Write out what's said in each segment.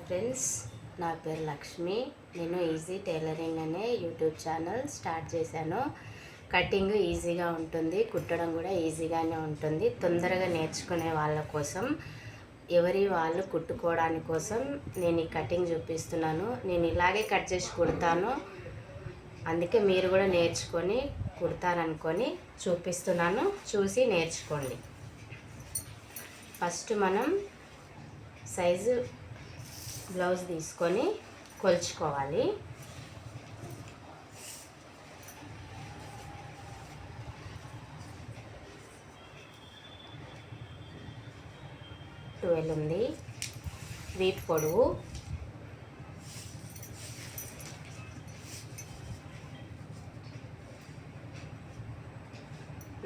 Friends, నా పేరు లక్ష్మి. నేను ఈజీ టైలరింగ్ అనే యూట్యూబ్ ఛానల్ స్టార్ట్ చేశాను. కటింగ్ ఈజీగా ఉంటుంది, కుట్టడం కూడా ఈజీగానే ఉంటుంది. తొందరగా నేర్చుకునే వాళ్ళ కోసం, ఎవరి వాళ్ళు కుట్టుకోవడానికి కోసం నేను ఈ కటింగ్ చూపిస్తున్నాను. నేను ఇలాగే కట్ చేసి కుడతాను, అందుకే మీరు కూడా నేర్చుకొని కుడతారనుకొని చూపిస్తున్నాను. చూసి నేర్చుకోండి. ఫస్ట్ మనం సైజు బ్లౌజ్ తీసుకొని కొలుచుకోవాలి. ట్వెల్వ్ ఉంది. వీప్ పొడవు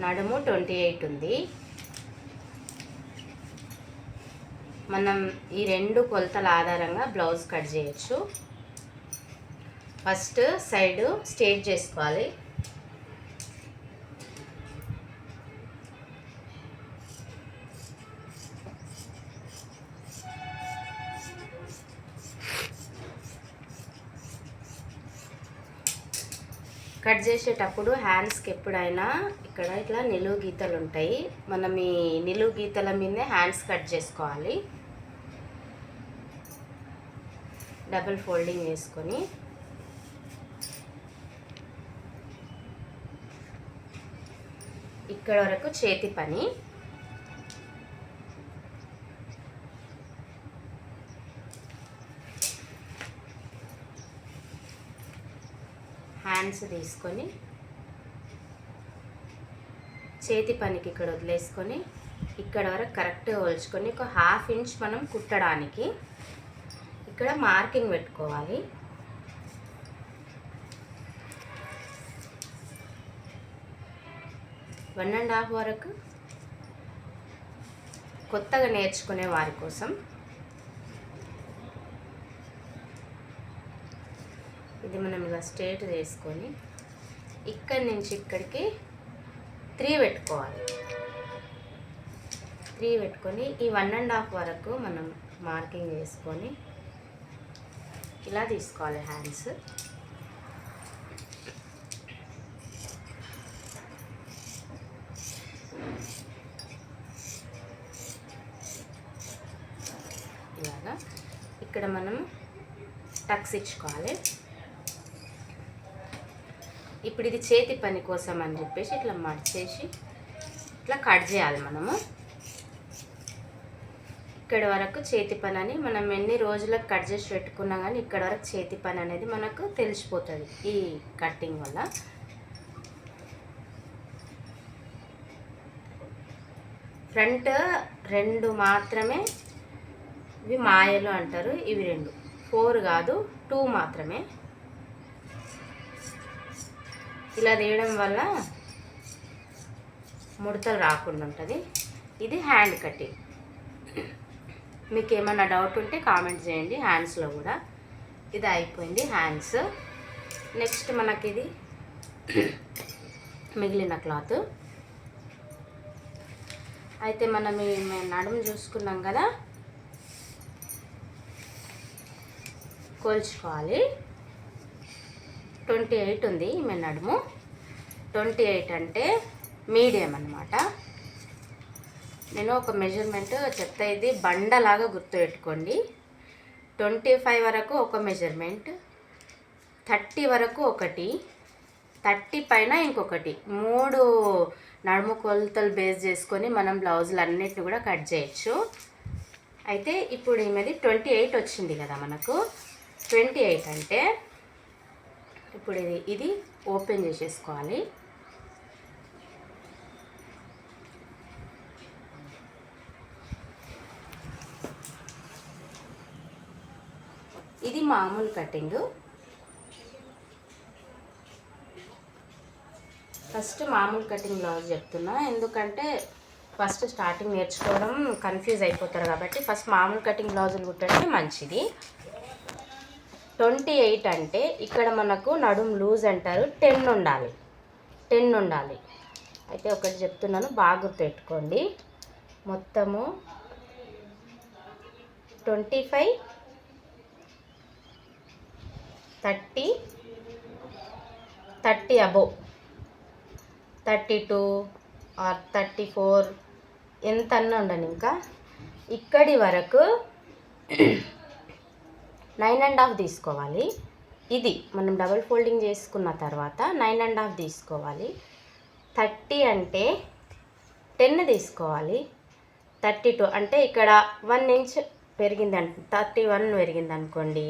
నడుము 28 ఉంది. మనం ఈ రెండు కొలతల ఆధారంగా బ్లౌజ్ కట్ చేయొచ్చు. ఫస్ట్ సైడ్ స్ట్రైట్ చేసుకోవాలి. కట్ చేసేటప్పుడు హ్యాండ్స్కి ఎప్పుడైనా ఇక్కడ ఇట్లా నిలువు గీతలు ఉంటాయి. మనం ఈ నిలువు గీతల మీదే హ్యాండ్స్ కట్ చేసుకోవాలి. డబుల్ ఫోల్డింగ్ చేసుకొని ఇక్కడ వరకు చేతి పని. హ్యాండ్స్ తీసుకొని చేతి పనికి ఇక్కడ వదిలేసుకొని ఇక్కడ వరకు కరెక్ట్గా కొలుచుకొని ఒక ½ ఇంచ్ మనం కుట్టడానికి ఇక్కడ మార్కింగ్ పెట్టుకోవాలి. ½ ఇంచ్ వరకు కొత్తగా నేర్చుకునే వారి కోసం. ఇది మనం ఇలా స్ట్రైట్ చేసుకొని ఇక్కడి నుంచి ఇక్కడికి 3 పెట్టుకోవాలి. 3 పెట్టుకొని ఈ 1½ ఇంచ్ వరకు మనం మార్కింగ్ చేసుకొని ఇలా తీసుకోవాలి హ్యాండ్స్. ఇలాగా ఇక్కడ మనం టక్స్ ఇచ్చుకోవాలి. ఇప్పుడు ఇది చేతి పని కోసం అని చెప్పేసి ఇట్లా మడిచేసి ఇట్లా కట్ చేయాలి మనము. ఇక్కడ వరకు చేతి పని అని మనం ఎన్ని రోజులకు కట్ చేసి పెట్టుకున్నా కానీ ఇక్కడ వరకు చేతి పని అనేది మనకు తెలిసిపోతుంది ఈ కటింగ్ వల్ల. ఫ్రంట్ 2 మాత్రమే, ఇవి మాయలు అంటారు. ఇవి 2, 4 కాదు, 2 మాత్రమే. ఇలా తీయడం వల్ల ముడతలు రాకుండా ఉంటుంది. ఇది హ్యాండ్ కటింగ్. మీకు ఏమైనా డౌట్ ఉంటే కామెంట్ చేయండి. హ్యాండ్స్లో కూడా ఇది అయిపోయింది హ్యాండ్స్. నెక్స్ట్ మనకి ఇది మిగిలిన క్లాత్. అయితే మనం ఈ నడుము చూసుకున్నాం కదా, కొలుచుకోవాలి. 28 ఉంది ఈమె నడుము. 28 అంటే మీడియం అన్నమాట. నేను ఒక మెజర్మెంట్ చెప్తా, ఇది బండలాగా గుర్తుపెట్టుకోండి. 25 వరకు ఒక మెజర్మెంట్, 30 వరకు ఒకటి, 30 పైన ఇంకొకటి. 3 నడుము కొలతలు బేస్ చేసుకొని మనం బ్లౌజులు అన్నిటిని కూడా కట్ చేయొచ్చు. అయితే ఇప్పుడు ఈమెది 28 వచ్చింది కదా మనకు. 28 అంటే ఇప్పుడు ఇది ఓపెన్ చేసేసుకోవాలి. ఇది మామూలు కటింగ్. ఫస్ట్ మామూలు కటింగ్ బ్లౌజ్ చెప్తున్నా, ఎందుకంటే ఫస్ట్ స్టార్టింగ్ నేర్చుకోవడం కన్ఫ్యూజ్ అయిపోతారు కాబట్టి ఫస్ట్ మామూలు కటింగ్ బ్లౌజులు కుట్టడం మంచిది. 28 అంటే ఇక్కడ మనకు నడుం లూజ్ అంటారు, 10 ఉండాలి. 10 ఉండాలి. అయితే ఒకటి చెప్తున్నాను, బాగా 30 అబోవ్ 32 ఆర్ 34 ఎంత అన్నా ఉండను. ఇంకా ఇక్కడి వరకు 9.5 తీసుకోవాలి. ఇది మనం డబుల్ ఫోల్డింగ్ చేసుకున్న తర్వాత 9.5 తీసుకోవాలి. 30 అంటే 10 తీసుకోవాలి. 32 అంటే ఇక్కడ 1 ఇంచ్ పెరిగింది 31 పెరిగింది అనుకోండి.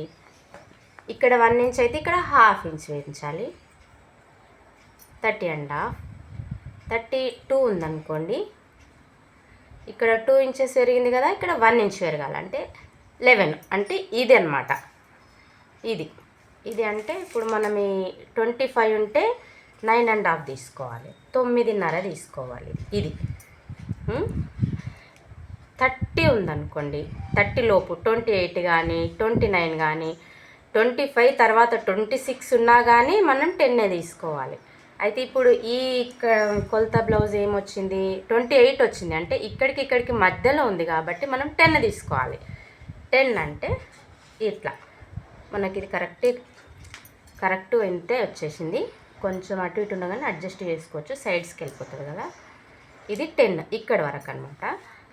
ఇక్కడ 1 ఇంచ్ అయితే ఇక్కడ 1/2 ఇంచ్ పెంచాలి. 30.5. 32 ఉందనుకోండి, ఇక్కడ 2 ఇంచెస్ పెరిగింది కదా, ఇక్కడ 1 ఇంచ్ పెరగాలంటే 11. అంటే ఇది అనమాట. ఇది అంటే ఇప్పుడు మనం ఈ 25 ఉంటే 9.5 తీసుకోవాలి, 9.5 తీసుకోవాలి. ఇది 30 ఉందనుకోండి, 30 లోపు 28 కానీ 29 కానీ 25 తర్వాత 26 ఉన్నా కానీ మనం 10 తీసుకోవాలి. అయితే ఇప్పుడు ఈ కొలత బ్లౌజ్ ఏమొచ్చింది, 28 వచ్చింది. అంటే ఇక్కడికి మధ్యలో ఉంది కాబట్టి మనం 10 తీసుకోవాలి. 10 అంటే ఇట్లా మనకి ఇది కరెక్ట్ ఇంతే వచ్చేసింది. కొంచెం అటు ఇటు ఉండగానే అడ్జస్ట్ చేసుకోవచ్చు, సైడ్స్కి వెళ్ళిపోతుంది కదా. ఇది 10 ఇక్కడ వరకు అనమాట.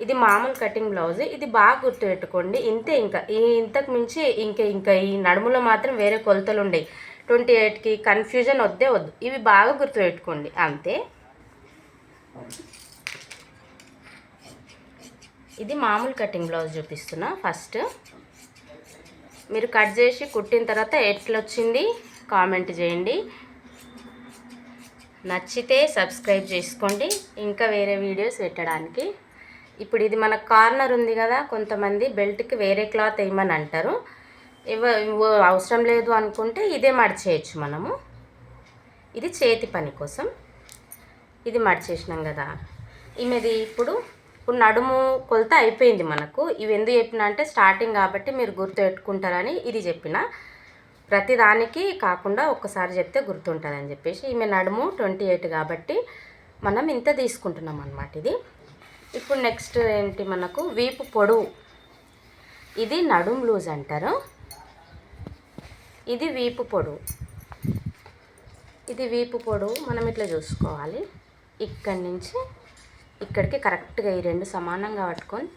ఇది మామూలు కటింగ్ బ్లౌజ్. ఇది బాగా గుర్తుపెట్టుకోండి. ఇంతే, ఇంకా ఇంతకు మించి ఇంకా ఈ నడుములో మాత్రం వేరే కొలతలు ఉండేవి. 28కి కన్ఫ్యూజన్ వద్దు. ఇవి బాగా గుర్తుపెట్టుకోండి అంతే. ఇది మామూలు కటింగ్ బ్లౌజ్ చూపిస్తున్నా. ఫస్ట్ మీరు కట్ చేసి కుట్టిన తర్వాత ఎట్లొచ్చింది కామెంట్ చేయండి. నచ్చితే సబ్స్క్రైబ్ చేసుకోండి ఇంకా వేరే వీడియోస్ పెట్టడానికి. ఇప్పుడు ఇది మన కార్నర్ ఉంది కదా, కొంతమంది బెల్ట్కి వేరే క్లాత్ వేయమని అంటారు. అవసరం లేదు అనుకుంటే ఇదే మడిచేయచ్చు మనము. ఇది చేతి పని కోసం ఇది మడిచేసినాం కదా. ఈమెది ఇప్పుడు నడుము కొలత అయిపోయింది మనకు. ఇవి ఎందుకు చెప్పినా అంటే స్టార్టింగ్ కాబట్టి మీరు గుర్తు పెట్టుకుంటారని ఇది చెప్పిన. ప్రతిదానికి కాకుండా ఒక్కసారి చెప్తే గుర్తుంటుందని చెప్పేసి. ఈమె నడుము 28 కాబట్టి మనం ఇంత తీసుకుంటున్నాం అన్నమాట. ఇది ఇప్పుడు నెక్స్ట్ ఏంటి, మనకు వీపు పొడవు. ఇది నడుము లూజ్ అంటారు. ఇది వీపు పొడవు. మనం ఇట్లా చూసుకోవాలి. ఇక్కడి నుంచి ఇక్కడికి కరెక్ట్గా ఈ రెండు సమానంగా పట్టుకొని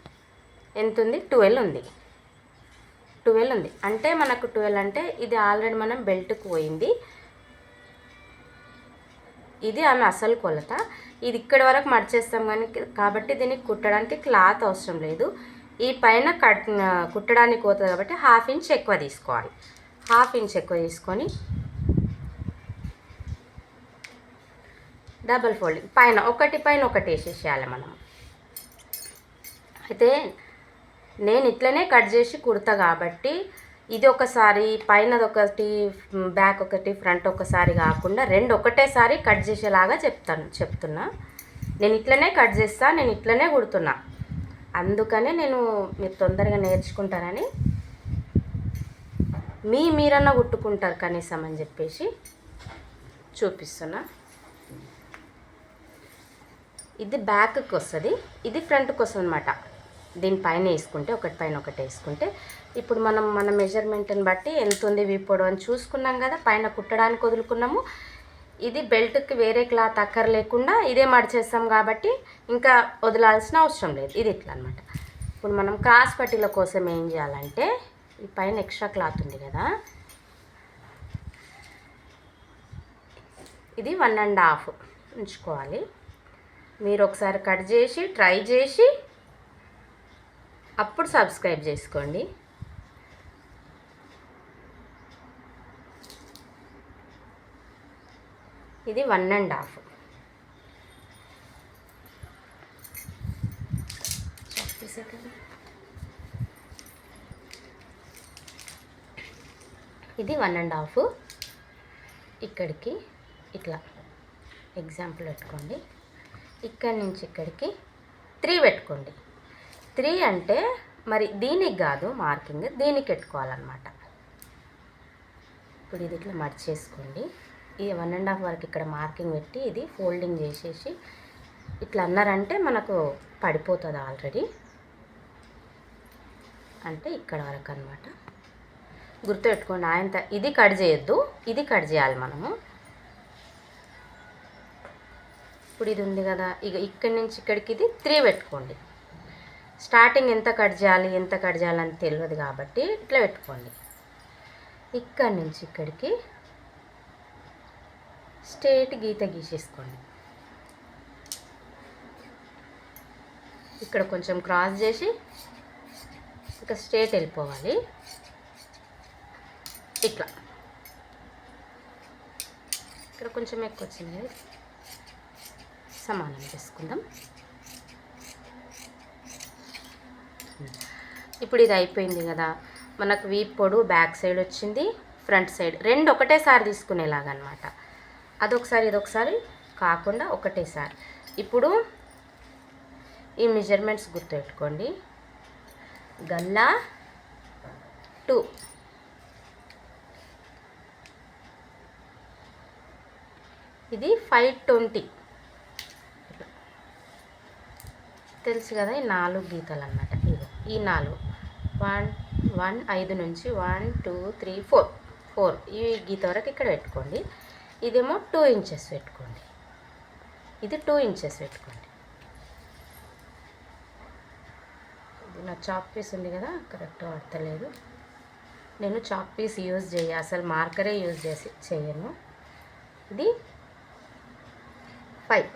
ఎంత ఉంది, 12 ఉంది. 12 ఉంది అంటే మనకు 12 అంటే ఇది ఆల్రెడీ మనం బెల్ట్కి పోయింది. ఇది ఆమె అసలు కొలత. ఇది ఇక్కడి వరకు మడిచేస్తాం కానీ కాబట్టి దీనికి కుట్టడానికి క్లాత్ అవసరం లేదు. ఈ పైన కుట్టడానికి పోతుంది కాబట్టి 1/2 ఇంచ్ ఎక్కువ తీసుకోవాలి. 1/2 ఇంచ్ ఎక్కువ తీసుకొని డబల్ ఫోల్డింగ్ పైన ఒకటి వేసేసేయాలి మనం. అయితే నేను ఇట్లనే కట్ చేసి కుడతా కాబట్టి ఇది ఒకసారి పైనది ఒకటి, బ్యాక్ ఒకటి, ఫ్రంట్ ఒకసారి కాకుండా రెండు ఒకటేసారి కట్ చేసేలాగా చెప్తున్నా. నేను ఇట్లనే కట్ చేస్తా, నేను ఇట్లనే కుడుతున్నా. అందుకనే నేను మీరు తొందరగా నేర్చుకుంటారని, మీరన్నా కుట్టుకుంటారు కనీసం అని చెప్పేసి చూపిస్తున్నా. ఇది బ్యాక్కి వస్తుంది, ఇది ఫ్రంట్కి వస్తుంది అనమాట. దీనిపైన వేసుకుంటే ఒకటి పైన ఒకటి వేసుకుంటే ఇప్పుడు మన మెజర్మెంట్ని బట్టి ఎంత ఉంది వీపోడు అని చూసుకున్నాం కదా. పైన కుట్టడానికి వదులుకున్నాము. ఇది బెల్ట్కి వేరే క్లాత్ అక్కర్ లేకుండా ఇదే మడిచేస్తాం కాబట్టి ఇంకా వదలాల్సిన అవసరం లేదు. ఇది ఇట్లా అనమాట. ఇప్పుడు మనం క్రాస్ పట్టీల కోసం ఏం చేయాలంటే ఈ పైన ఎక్స్ట్రా క్లాత్ ఉంది కదా, ఇది 1.5 ఉంచుకోవాలి. మీరు ఒకసారి కట్ చేసి ట్రై చేసి అప్పుడు సబ్స్క్రైబ్ చేసుకోండి. ఇది 1.5. ఇది 1.5. ఇక్కడికి ఇట్లా ఎగ్జాంపుల్ పెట్టుకోండి. ఇక్కడి నుంచి ఇక్కడికి 3 పెట్టుకోండి. 3 అంటే మరి దీనికి కాదు మార్కింగ్, దీనికి పెట్టుకోవాలన్నమాట. ఇప్పుడు ఇది ఇట్లా మడిచేసుకోండి. ఈ 1.5 వరకు ఇక్కడ మార్కింగ్ పెట్టి ఇది ఫోల్డింగ్ చేసేసి ఇట్లా అన్నారంటే మనకు పడిపోతుంది ఆల్రెడీ. అంటే ఇక్కడ వరకు అనమాట. గుర్తుపెట్టుకోండి. ఆయన ఇది కట్ చేయొద్దు, ఇది కట్ చేయాలి మనము. ఇప్పుడు ఇది ఉంది కదా, ఇక ఇక్కడి నుంచి ఇక్కడికి ఇది 3 పెట్టుకోండి. స్టార్టింగ్ ఎంత కట్ చేయాలని తెలియదు కాబట్టి ఇట్లా పెట్టుకోండి. ఇక్కడి నుంచి ఇక్కడికి స్ట్రేట్ గీత గీసేసుకోండి. ఇక్కడ కొంచెం క్రాస్ చేసి ఇక స్ట్రేట్ వెళ్ళిపోవాలి. ఇట్లా ఇక్కడ కొంచెం ఎక్కువ వచ్చింది, సమానం చేసుకుందాం. ఇప్పుడు ఇది అయిపోయింది కదా, మనకు వీప్ పొడవు బ్యాక్ సైడ్ వచ్చింది, ఫ్రంట్ సైడ్ రెండు ఒకటేసారి తీసుకునేలాగా అనమాట. అదొకసారి ఇదొకసారి కాకుండా ఒకటేసారి. ఇప్పుడు ఈ మెజర్మెంట్స్ గుర్తుపెట్టుకోండి. గల్లా 2, ఇది 520 తెలుసు కదా. ఈ 4 గీతలు అన్నమాట. ఈ 4 1 5 నుంచి 1 2 3 4 ఈ గీత వరకు ఇక్కడ పెట్టుకోండి. ఇదేమో 2 ఇంచెస్ పెట్టుకోండి, ఇది 2 ఇంచెస్ పెట్టుకోండి. ఇది నా చాక్ పీస్ ఉంది కదా, కరెక్ట్ పడతలేదు. నేను చాక్ పీస్ యూజ్ అసలు మార్కరే యూజ్ చేయను. ఇది 5,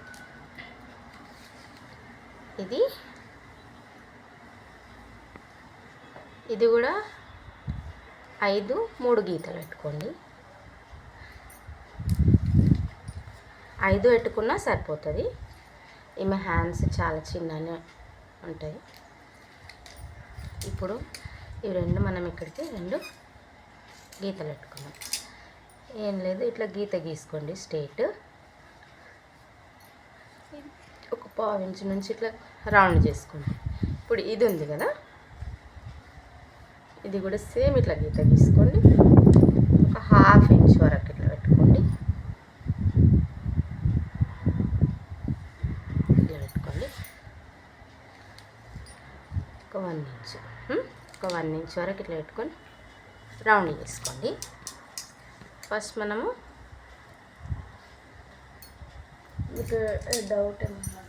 ఇది కూడా 5 3 గీతలు పెట్టుకోండి. 5 పెట్టుకున్నా సరిపోతుంది. ఈమె హ్యాండ్స్ చాలా చిన్ననే ఉంటాయి. ఇప్పుడు ఇవి రెండు మనం ఇక్కడికి 2 గీతలు పెట్టుకున్నాం. ఏం లేదు, ఇట్లా గీత గీసుకోండి స్ట్రేట్. ఒక 1/2 ఇంచు నుంచి ఇట్లా రౌండ్ చేసుకోండి. ఇప్పుడు ఇది ఉంది కదా, ఇది కూడా సేమ్ ఇట్లా గీత గీసుకోండి. ఒక 1/2 ఇంచ్ వరకు ఇట్లా పెట్టుకోండి. ఇట్లా పెట్టుకోండి. ఒక 1 ఇంచ్ వరకు ఇట్లా పెట్టుకొని రౌండ్ చేసుకోండి. ఫస్ట్ మనము మీకు డౌట్ ఏమన్నా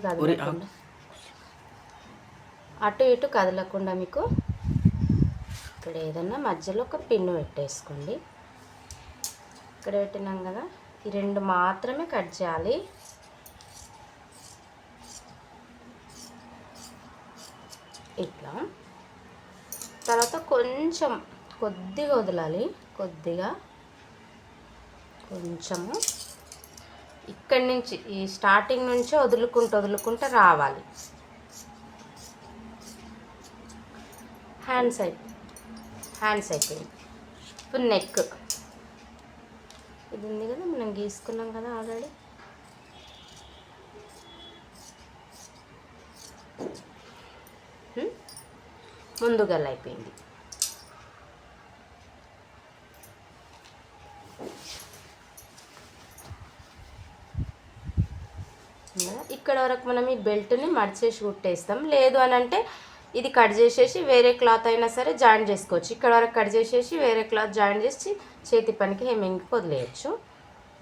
కదలకుండా, అటు ఇటు కదలకుండా మీకు ఇక్కడ ఏదన్నా మధ్యలో ఒక పిన్ను పెట్టేసుకోండి. ఇక్కడ పెట్టినాం కదా, ఈ 2 మాత్రమే కట్ చేయాలి. ఇట్లా తర్వాత కొద్దిగా వదలాలి, కొంచెము ఇక్కడి నుంచి ఈ స్టార్టింగ్ నుంచే వదులుకుంటూ రావాలి. హ్యాండ్స్ అయిపోయింది. ఇప్పుడు నెక్ ఇది ఉంది కదా, మనం గీసుకున్నాం కదా ఆల్రెడీ. ముందుగల అయిపోయింది. ఇక్కడ వరకు మనం ఈ బెల్ట్ని మడిచేసి కుట్టేస్తాం. లేదు అని అంటే ఇది కట్ చేసేసి వేరే క్లాత్ అయినా సరే జాయిన్ చేసుకోవచ్చు. ఇక్కడ వరకు కట్ చేసేసి వేరే క్లాత్ జాయిన్ చేసి చేతి పనికి హెమ్మింగ్కి వదిలేయచ్చు.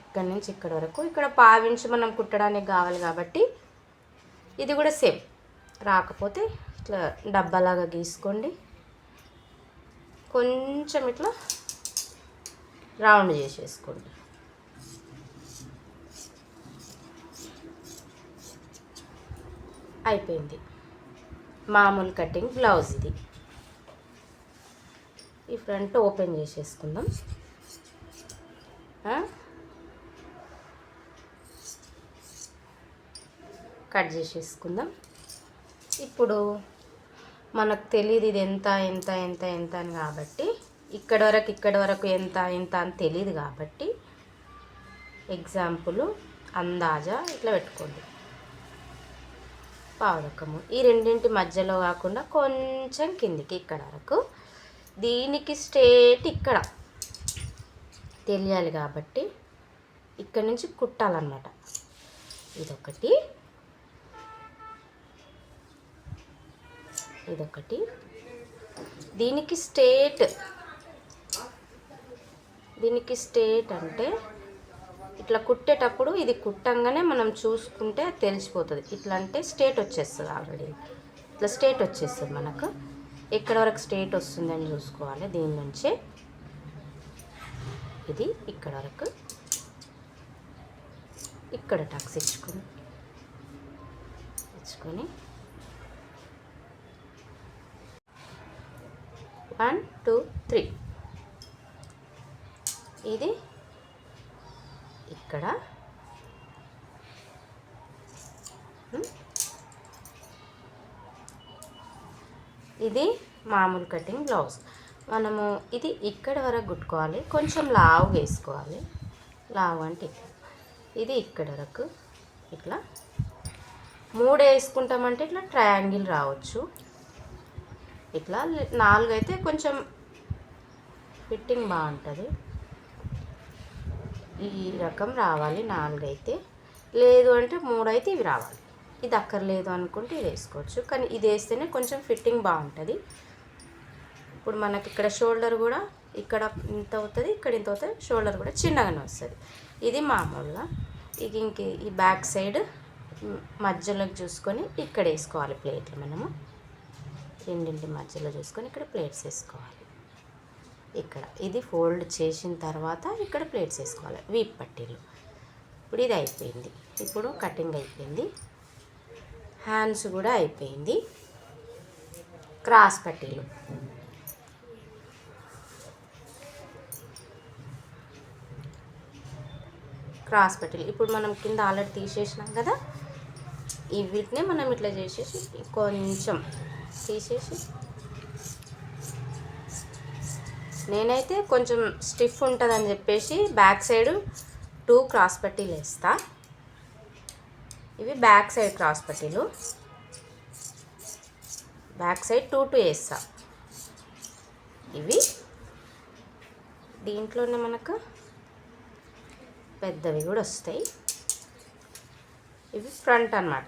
ఇక్కడ నుంచి ఇక్కడ వరకు ఇక్కడ 1/2 ఇంచు మనం కుట్టడానికి కావాలి కాబట్టి ఇది కూడా సేమ్. రాకపోతే ఇట్లా డబ్బాలాగా గీసుకోండి, కొంచెం ఇట్లా రౌండ్ చేసేసుకోండి. అయిపోయింది మామూలు కటింగ్ బ్లౌజ్. ఇది ఈ ఫ్రంట్ ఓపెన్ చేసేసుకుందాం. కట్ చేసేసుకుందాం. ఇప్పుడు మనకు తెలియదు ఇది ఎంత అని కాబట్టి ఇక్కడ వరకు ఎంత అని తెలియదు కాబట్టి ఎగ్జాంపుల్ అందాజా ఇట్లా పెట్టుకోండి. పావులకము ఈ రెండింటి మధ్యలో కాకుండా కొంచెం కిందికి ఇక్కడ వరకు. దీనికి స్ట్రేట్ ఇక్కడ తెలియాలి కాబట్టి ఇక్కడ నుంచి కుట్టాలన్నమాట. ఇదొకటి, ఇదొకటి. దీనికి స్ట్రేట్ అంటే ఇట్లా కుట్టేటప్పుడు ఇది కుట్టంగానే మనం చూసుకుంటే తెలిసిపోతుంది. ఇట్లా అంటే స్ట్రేట్ వచ్చేస్తుంది. ఆల్రెడీ ఇట్లా స్ట్రేట్ వచ్చేస్తుంది. మనకు ఎక్కడ వరకు స్ట్రేట్ వస్తుందని చూసుకోవాలి. దీని నుంచే ఇది ఇక్కడ వరకు ఇక్కడ టక్స్ ఇచ్చుకొని 1 2 3 ఇది ఇక్కడ ఇది మామూలు కటింగ్ బ్లౌజ్. మనము ఇది ఇక్కడ వరకు కుట్టుకోవాలి. కొంచెం లావు వేసుకోవాలి. లావు అంటే ఇది ఇక్కడ వరకు ఇట్లా 3 వేసుకుంటామంటే ఇట్లా ట్రయాంగిల్ రావచ్చు. ఇట్లా 4 అయితే కొంచెం ఫిట్టింగ్ బాగుంటుంది. ఈ రకం రావాలి 4 అయితే. లేదు అంటే 3 అయితే ఇవి రావాలి. ఇది అక్కర్లేదు అనుకుంటే ఇది వేసుకోవచ్చు. కానీ ఇది వేస్తేనే కొంచెం ఫిట్టింగ్ బాగుంటుంది. ఇప్పుడు మనకి ఇక్కడ షోల్డర్ కూడా ఇక్కడ ఇంత అవుతుంది, ఇక్కడ ఇంత అవుతుంది. షోల్డర్ కూడా చిన్నగానే వస్తుంది. ఇది మామూలుగా ఇంక ఈ బ్యాక్ సైడ్ మధ్యలోకి చూసుకొని ఇక్కడ వేసుకోవాలి ప్లేట్లు. మనము రెండింటి మధ్యలో చూసుకొని ఇక్కడ ప్లేట్స్ వేసుకోవాలి. ఇక్కడ ఇది ఫోల్డ్ చేసిన తర్వాత ఇక్కడ ప్లేట్స్ వేసుకోవాలి. వీప్ పట్టీలు. ఇప్పుడు ఇది అయిపోయింది. ఇప్పుడు కటింగ్ అయిపోయింది. హ్యాండ్స్ కూడా అయిపోయింది. క్రాస్ పట్టీలు. ఇప్పుడు మనం కింద ఆల్రెడీ తీసేసినాం కదా, ఈ వీటిని మనం ఇట్లా చేసేసి కొంచెం తీసేసి, నేనైతే కొంచెం స్టిఫ్ ఉంటుందని చెప్పేసి బ్యాక్ సైడ్ 2 క్రాస్ పట్టీలు వేస్తా. ఇవి బ్యాక్ సైడ్ క్రాస్ పట్టీలు. బ్యాక్ సైడ్ 2 వేస్తా. ఇవి దీంట్లోనే మనకు పెద్దవి కూడా వస్తాయి. ఇవి ఫ్రంట్ అన్నమాట.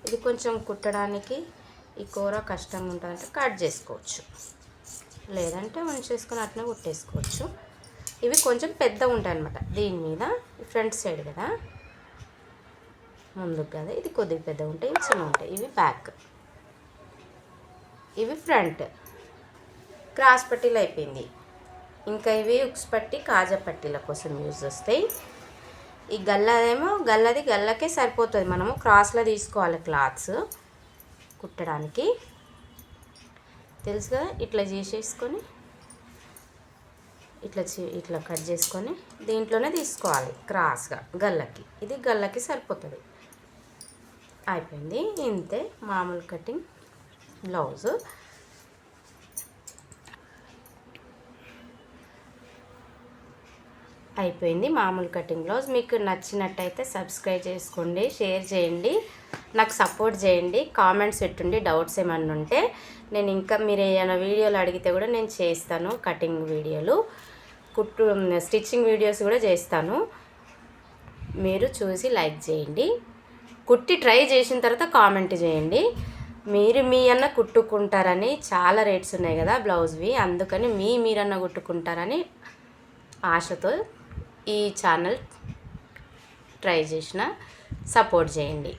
ఇది కొంచెం కుట్టడానికి ఈ కూర కష్టంగా ఉంటుందంటే కట్ చేసుకోవచ్చు, లేదంటే ఉంచేసుకొని అట్లా కుట్టేసుకోవచ్చు. ఇవి కొంచెం పెద్దగా ఉంటాయి అన్నమాట. దీని మీద ఫ్రంట్ సైడ్ కదా, ముందుకు కదా, ఇది కొద్దిగా పెద్దగా ఉంటాయి, ఇవి చిన్నగా ఉంటాయి. ఇవి బ్యాక్, ఇవి ఫ్రంట్. క్రాస్ పట్టీలు అయిపోయింది. ఇంకా ఇవి ఉక్స్ పట్టి కాజా పట్టీల కోసం యూజ్ వస్తాయి. ఈ గల్లదేమో గల్లకే సరిపోతుంది. మనము క్రాస్లో తీసుకోవాలి క్లాత్స్ కుట్టడానికి. తెలుసు కదా, ఇట్లా చేసేసుకొని ఇట్లా కట్ చేసుకొని దీంట్లోనే తీసుకోవాలి క్రాస్గా గల్లకి. ఇది గల్లకి సరిపోతుంది. అయిపోయింది. ఇంతే మామూలు కటింగ్ బ్లౌజ్. అయిపోయింది మామూలు కటింగ్ బ్లౌజ్. మీకు నచ్చినట్టయితే సబ్స్క్రైబ్ చేసుకోండి, షేర్ చేయండి, నాకు సపోర్ట్ చేయండి, కామెంట్స్ పెట్టుండి. డౌట్స్ ఏమన్నా ఉంటే నేను ఇంకా మీరు ఏమైనా వీడియోలు అడిగితే కూడా నేను చేస్తాను. కటింగ్ వీడియోలు, స్టిచ్చింగ్ వీడియోస్ కూడా చేస్తాను. మీరు చూసి లైక్ చేయండి. కుట్టి ట్రై చేసిన తర్వాత కామెంట్ చేయండి. మీ అన్న కుట్టుకుంటారని చాలా రేట్స్ ఉన్నాయి కదా బ్లౌజ్వి, అందుకని మీరన్న కుట్టుకుంటారని ఆశతో ఈ ఛానల్ ట్రై చేసిన. సపోర్ట్ చేయండి.